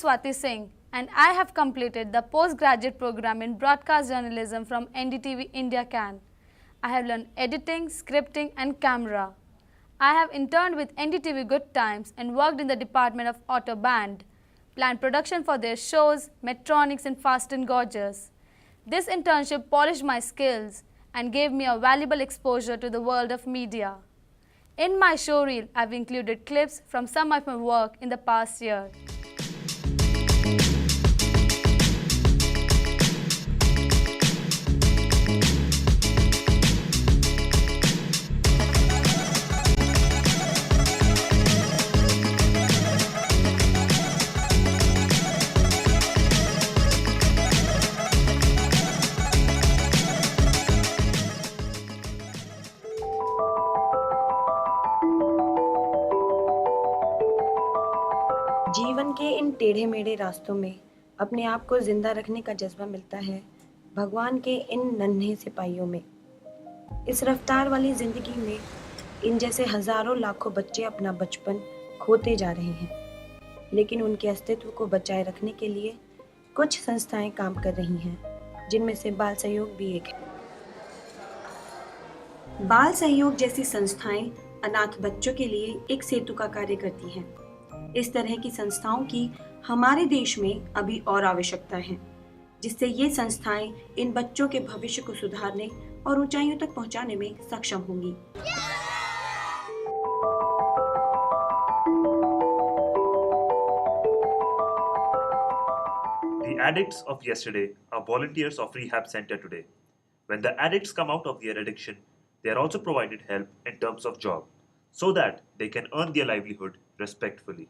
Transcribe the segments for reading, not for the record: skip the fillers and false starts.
Swati Singh and I have completed the postgraduate program in broadcast journalism from NDTV India Can. I have learned editing, scripting and camera. I have interned with NDTV Good Times and worked in the department of auto band, planned production for their shows, Metronics and Fast and Gorgeous. This internship polished my skills and gave me a valuable exposure to the world of media. In my showreel, I've included clips from some of my work in the past year. जीवन के इन टेढ़े मेढ़े रास्तों में अपने आप को जिंदा रखने का जज्बा मिलता है भगवान के इन नन्हे सिपाहियों में। इस रफ्तार वाली जिंदगी में इन जैसे हजारों लाखों बच्चे अपना बचपन खोते जा रहे हैं, लेकिन उनके अस्तित्व को बचाए रखने के लिए कुछ संस्थाएं काम कर रही हैं, जिनमें से बाल सहयोग भी एक है। बाल सहयोग जैसी संस्थाएं अनाथ बच्चों के लिए एक सेतु का कार्य करती हैं। इस तरह की संस्थाओं की हमारे देश में अभी और आवश्यकता है, जिससे ये संस्थाएं इन बच्चों के भविष्य को सुधारने और ऊंचाइयों तक पहुंचाने में सक्षम होंगी। The addicts of yesterday are volunteers of rehab center today. When the addicts come out of their addiction, they are also provided help in terms of job, so that they can earn their livelihood respectfully.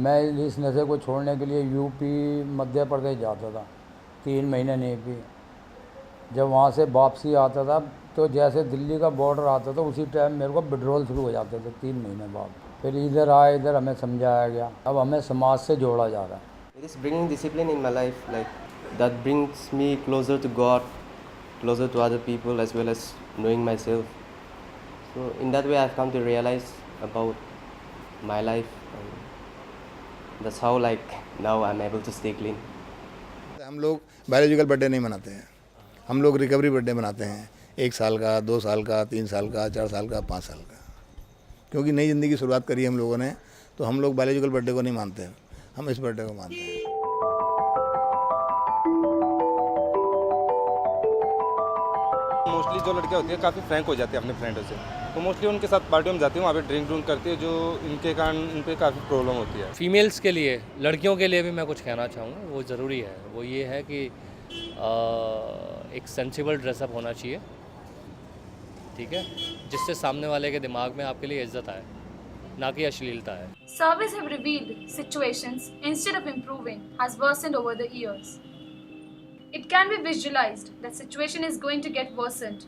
मैं इस नशे को छोड़ने के लिए UP Madhya Pradesh जाता था 3 महीने नहीं पी। जब वहाँ से वापसी आता था तो जैसे दिल्ली का बॉर्डर आता था उसी टाइम मेरे को विड्रॉल शुरू हो जाते थे 3 महीने बाद। फिर इधर आए, इधर हमें समझाया गया, अब हमें समाज से जोड़ा जा रहा है। It is bringing discipline in my life, like that brings me closer to God, closer to other people as well as knowing myself. So in that way I've come to realize about my life, and that's how like now I'm able to stay clean. हम लोग biological birthday नहीं मनाते हैं, हम लोग recovery birthday मनाते हैं। 1 साल का, 2 साल का, 3 साल का, 4 साल का, 5 साल का, क्योंकि नई ज़िंदगी की शुरुआत करी हम लोगों ने, तो हम लोग बायोलॉजिकल बर्थडे को नहीं मानते हैं, हम इस बर्थडे को मानते हैं। मोस्टली जो लड़कियां होती हैं काफ़ी फ्रैंक हो जाती है अपने फ्रेंडों से, तो मोस्टली उनके साथ पार्टियों में जाती हैं, वहाँ पे ड्रिंक करती है, जो इनके कारण उन पर काफ़ी प्रॉब्लम होती है। फीमेल्स के लिए, लड़कियों के लिए भी मैं कुछ कहना चाहूँगा, वो ज़रूरी है। वो ये है कि एक सेंसिबल ड्रेसअप होना चाहिए, ठीक है, जिससे सामने वाले के दिमाग में आपके लिए इज्जत आए, ना कि अश्लीलता है। Surveys have revealed situations, instead of improving, has worsened over the years. It can be visualized that situation is going to get worsened.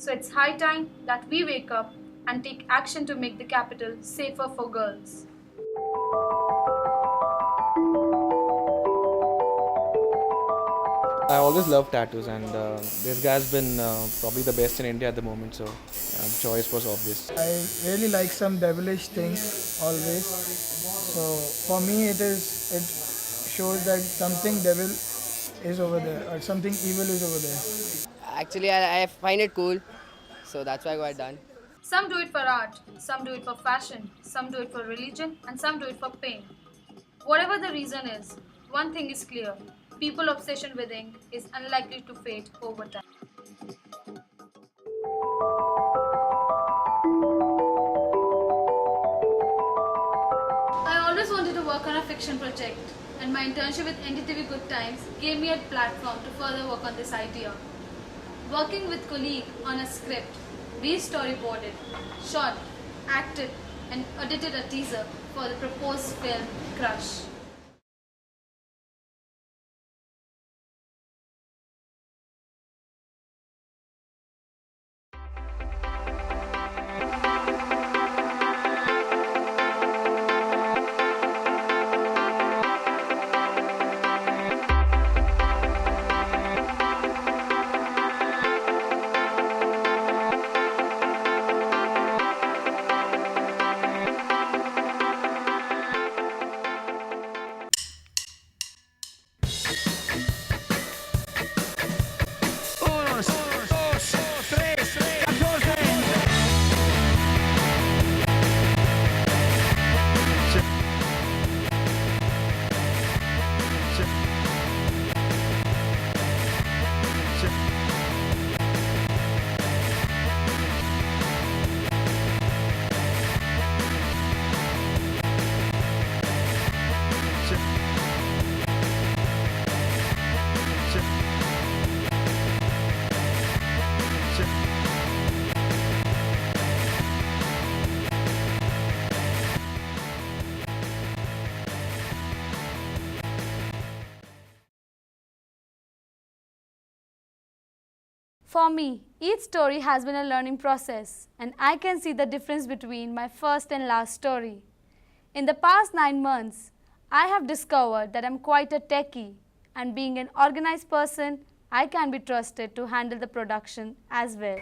So it's high time that we wake up and take action to make the capital safer for girls. I always love tattoos, and this guy's been probably the best in India at the moment, so the choice was obvious. I really like some devilish things always. So for me it shows that something devil is over there or something evil is over there. Actually, I find it cool, so that's why I got it done. Some do it for art, some do it for fashion, some do it for religion, and some do it for pain. Whatever the reason is, one thing is clear: people's obsession with ink is unlikely to fade over time. I always wanted to work on a fiction project, and my internship with NDTV Good Times gave me a platform to further work on this idea. Working with colleague on a script, we storyboarded, shot, acted, and edited a teaser for the proposed film Crush. For me, each story has been a learning process, and I can see the difference between my first and last story. In the past 9 months, I have discovered that I'm quite a techie, and being an organized person, I can be trusted to handle the production as well.